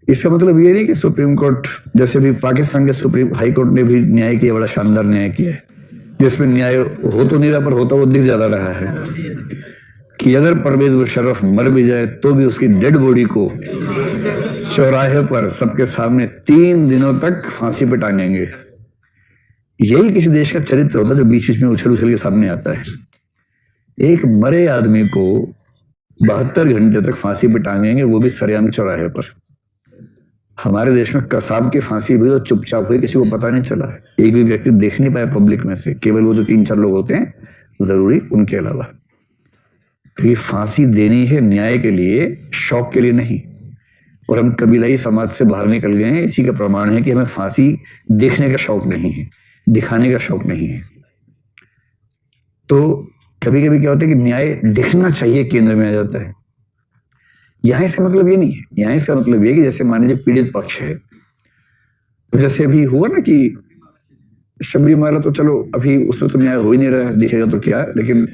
इसका मतलब ये नहीं कि सुप्रीम कोर्ट, जैसे भी पाकिस्तान के सुप्रीम हाई कोर्ट ने भी न्याय किया, बड़ा शानदार न्याय किया है, जिसमें न्याय हो तो नहीं रहा पर होता वो दिख ज्यादा रहा है कि अगर परवेज मुशर्रफ मर भी जाए तो भी उसकी डेड बॉडी को चौराहे पर सबके सामने 3 दिनों तक फांसी पे टांगेंगे। यही किसी देश का चरित्र होता है जो बीच बीच में उछल उछल के सामने आता है। एक मरे आदमी को 72 घंटे तक फांसी पे टांगेंगे, वो भी सरेआम चौराहे पर। हमारे देश में कसाब की फांसी हुई तो चुपचाप हुई, किसी को पता नहीं चला, एक भी व्यक्ति देख नहीं पाया पब्लिक में से, केवल वो जो 3-4 लोग होते हैं जरूरी, उनके अलावा। क्योंकि फांसी देनी है न्याय के लिए, शौक के लिए नहीं। और हम कबीलाई समाज से बाहर निकल गए हैं, इसी का प्रमाण है कि हमें फांसी देखने का शौक नहीं है, दिखाने का शौक नहीं है। तो कभी कभी क्या होता है कि न्याय दिखना चाहिए केंद्र में आ जाता है। यहां इसका मतलब ये नहीं है, यहां इसका मतलब ये कि जैसे मान लीजिए पीड़ित पक्ष है, तो जैसे अभी हुआ ना कि शबरीमाला, तो चलो अभी उसमें तो न्याय हो ही नहीं रहा है, दिखेगा तो क्या, लेकिन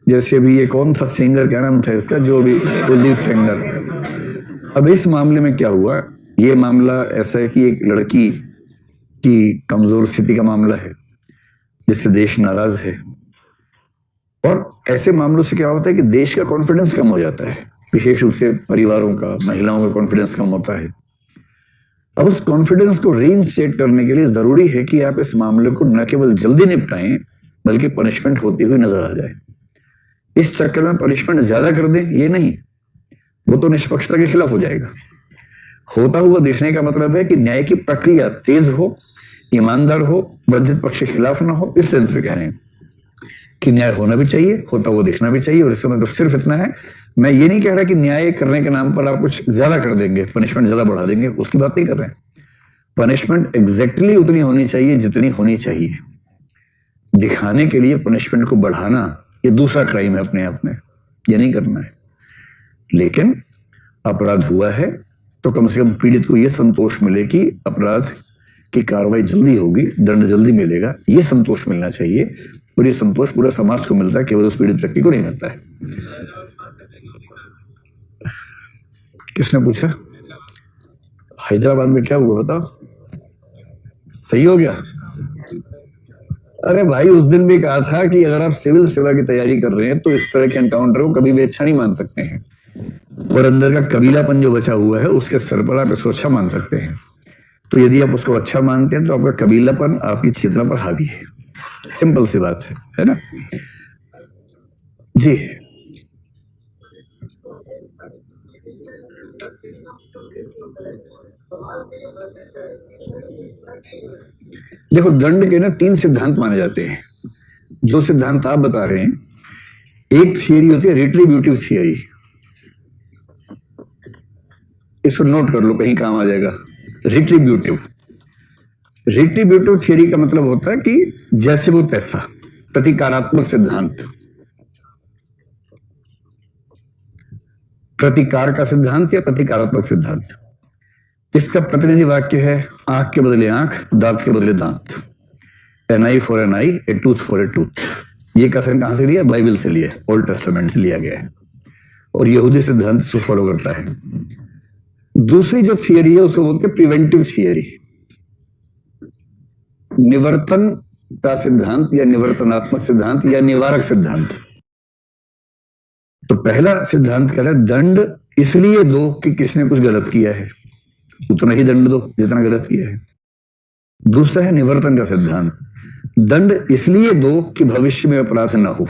जैसे अभी ये कौन था सिंगर, क्या नाम था इसका, जो अभी कुलदीप सेंगर। अब इस मामले में क्या हुआ, ये मामला ऐसा है कि एक लड़की की कमजोर स्थिति का मामला है जिससे देश नाराज है। और ऐसे मामलों से क्या होता है कि देश का कॉन्फिडेंस कम हो जाता है, विशेष रूप से परिवारों का, महिलाओं का कॉन्फिडेंस कम होता है। अब उस कॉन्फिडेंस को रीइंस्टेट करने के लिए जरूरी है कि आप इस मामले को न केवल जल्दी निपटाएं बल्कि पनिशमेंट होती हुई नजर आ जाए। इस चक्कर में पनिशमेंट ज्यादा कर दें ये नहीं, वो तो निष्पक्षता के खिलाफ हो जाएगा। होता हुआ देखने का मतलब है कि न्याय की प्रक्रिया तेज हो, ईमानदार हो, वंचित पक्ष के खिलाफ ना हो। इस सेंस में कह रहे हैं कि न्याय होना भी चाहिए, होता हुआ देखना भी चाहिए। और इसका मतलब सिर्फ इतना है, मैं ये नहीं कह रहा कि न्याय करने के नाम पर आप कुछ ज्यादा कर देंगे, पनिशमेंट ज्यादा बढ़ा देंगे, उसकी बात नहीं कर रहे हैं। पनिशमेंट एग्जैक्टली उतनी होनी चाहिए जितनी होनी चाहिए। दिखाने के लिए पनिशमेंट को बढ़ाना ये दूसरा क्राइम है अपने आप में, ये नहीं करना है। लेकिन अपराध हुआ है तो कम से कम पीड़ित को यह संतोष मिले कि अपराध की कार्रवाई जल्दी होगी, दंड जल्दी मिलेगा, ये संतोष मिलना चाहिए। और ये संतोष पूरा समाज को मिलता है, केवल उस पीड़ित व्यक्ति को नहीं मिलता है। किसने पूछा हैदराबाद में क्या हुआ बताओ, सही हो गया? अरे भाई, उस दिन भी कहा था कि अगर आप सिविल सेवा की तैयारी कर रहे हैं तो इस तरह के एनकाउंटर को कभी भी अच्छा नहीं मान सकते हैं। और अंदर का कबीलापन जो बचा हुआ है उसके सर पर आप इसको अच्छा मान सकते हैं। तो यदि आप उसको अच्छा मानते हैं तो आपका कबीलापन आपकी चेतना पर हावी है। सिंपल सी बात है ना जी। देखो, दंड के ना 3 सिद्धांत माने जाते हैं। जो सिद्धांत आप बता रहे हैं, एक थियरी होती है रिट्रीब्यूटिव थियरी, इसको नोट कर लो, कहीं काम आ जाएगा। रिट्रीब्यूटिव थियरी का मतलब होता है कि जैसे वो तैसा, प्रतिकारात्मक सिद्धांत, प्रतिकार का सिद्धांत या प्रतिकारात्मक सिद्धांत। इसका प्रतिनिधि वाक्य है आंख के बदले आंख, दांत के बदले दांत। An eye for an eye, a tooth for a tooth. ये कथन कहां से लिया? बाइबल से लिया, ओल्ड टेस्टामेंट से लिया गया है और यहूदी सिद्धांत से फॉलो करता है। दूसरी जो थियरी है उसको बोलते हैं प्रिवेंटिव थियरी, निवर्तन का सिद्धांत या निवर्तनात्मक सिद्धांत या निवारक सिद्धांत। तो पहला सिद्धांत कह रहा है दंड इसलिए दो कि किसने कुछ गलत किया है, उतना ही दंड दो जितना गलत किया है। दूसरा है निवर्तन का सिद्धांत, दंड इसलिए दो कि भविष्य में अपराध ना हो।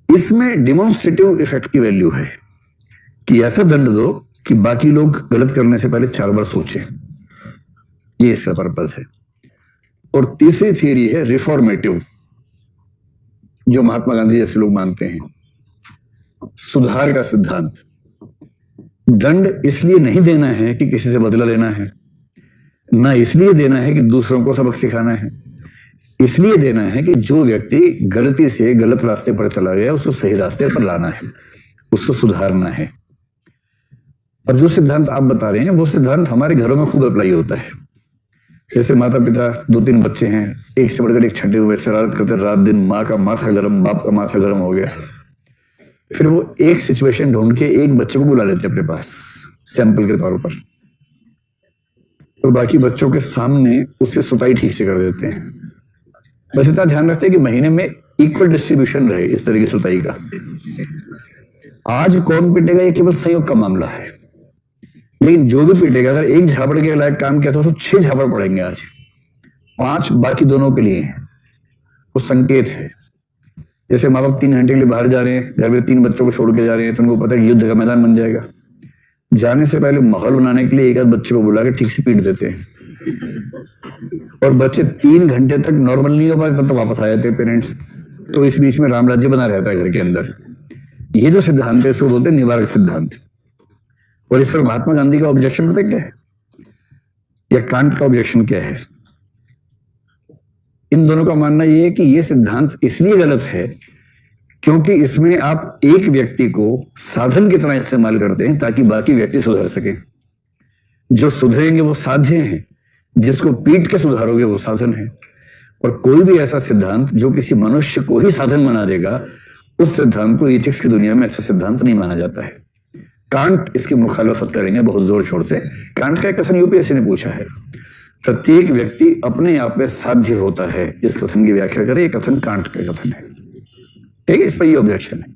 इसमें डिमॉन्स्ट्रेटिव इफेक्ट की वैल्यू है कि ऐसा दंड दो कि बाकी लोग गलत करने से पहले 4 बार सोचें, ये इसका पर्पस है। और तीसरी थियरी है रिफॉर्मेटिव, जो महात्मा गांधी जैसे लोग मानते हैं, सुधार का सिद्धांत। दंड इसलिए नहीं देना है कि किसी से बदला लेना है, ना इसलिए देना है कि दूसरों को सबक सिखाना है, इसलिए देना है कि जो व्यक्ति गलती से गलत रास्ते पर चला गया उसको सही रास्ते पर लाना है, उसको सुधारना है। और जो सिद्धांत आप बता रहे हैं वो सिद्धांत हमारे घरों में खूब अप्लाई होता है। जैसे माता पिता 2-3 बच्चे हैं, एक से बढ़कर एक छठे हुए, शरारत करते रात दिन, माँ का माथा गर्म, बाप का माथा गर्म हो गया, फिर वो एक सिचुएशन ढूंढ के एक बच्चे को बुला लेते अपने पास, सैंपल के तौर पर, और बाकी बच्चों के सामने उससे सुताई ठीक से कर देते हैं। बस इतना ध्यान रखते हैं कि महीने में इक्वल डिस्ट्रीब्यूशन रहे इस तरह की सुताई का। आज कौन पिटेगा ये केवल संयोग का मामला है, लेकिन जो भी पिटेगा, अगर एक झापड़ के लायक काम किया तो 6 झापड़ पड़ेंगे आज, 5 बाकी दोनों के लिए हैं। वो संकेत है। जैसे माँ बाप 3 घंटे के लिए बाहर जा रहे हैं, घर में 3 बच्चों को छोड़ के जा रहे हैं, तो उनको पता है कि युद्ध का मैदान बन जाएगा। जाने से पहले माहौल बनाने के लिए एक आध बच्चे को बुला के ठीक से पीट देते हैं, और बच्चे 3 घंटे तक नॉर्मल नहीं हो पाए तब तो वापस आ जाते हैं पेरेंट्स। तो इस बीच में राम राज्य बना रहता है घर के अंदर। ये जो सिद्धांत है इसको बोलते हैं निवारक सिद्धांत। और इस पर महात्मा गांधी का ऑब्जेक्शन पता क्या है, या कांट का ऑब्जेक्शन क्या है? इन दोनों का मानना यह है कि यह सिद्धांत इसलिए गलत है क्योंकि इसमें आप एक व्यक्ति को साधन की तरह इस्तेमाल करते हैं ताकि बाकी व्यक्ति सुधर सके। जो सुधरेंगे वो साध्य हैं, जिसको पीट के सुधारोगे वो साधन है। और कोई भी ऐसा सिद्धांत जो किसी मनुष्य को ही साधन बना देगा, उस सिद्धांत को एथिक्स की दुनिया में अच्छा सिद्धांत नहीं माना जाता है। कांट इसकी मुखालफत करेंगे बहुत जोर शोर से। कांट का एक कथन यूपीएससी ने पूछा है, प्रत्येक व्यक्ति अपने आप में साध्य होता है। इस कथन की व्याख्या करें, ये कथन कांट का कथन है। ठीक है, इस पर ये ऑब्जेक्शन है।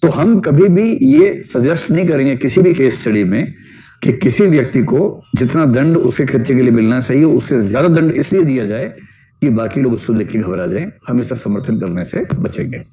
तो हम कभी भी ये सजेस्ट नहीं करेंगे किसी भी केस स्टडी में कि किसी व्यक्ति को जितना दंड उसके कृत्य के लिए मिलना चाहिए उससे ज्यादा दंड इसलिए दिया जाए कि बाकी लोग उसको देख के घबरा जाएं। हम इसका समर्थन करने से बचेंगे।